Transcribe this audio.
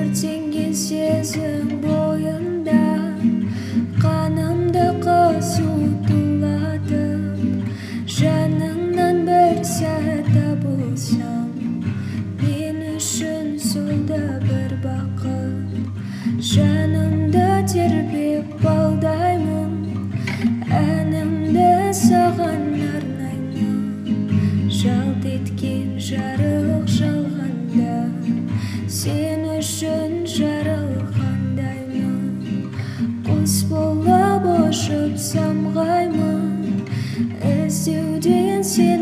өртенген сезім бойында қанымды қызу тулатып, жаныңнан бір сәт табылсам, мен үшін сол да бір бақыт. Жанымды тербеп балдаймын, әнімді саған арнаймын. Жалт еткен жарық жалғанда, сен үшін жаралғандаймын. Құс болып ұшып самғаймын, іздеуден сен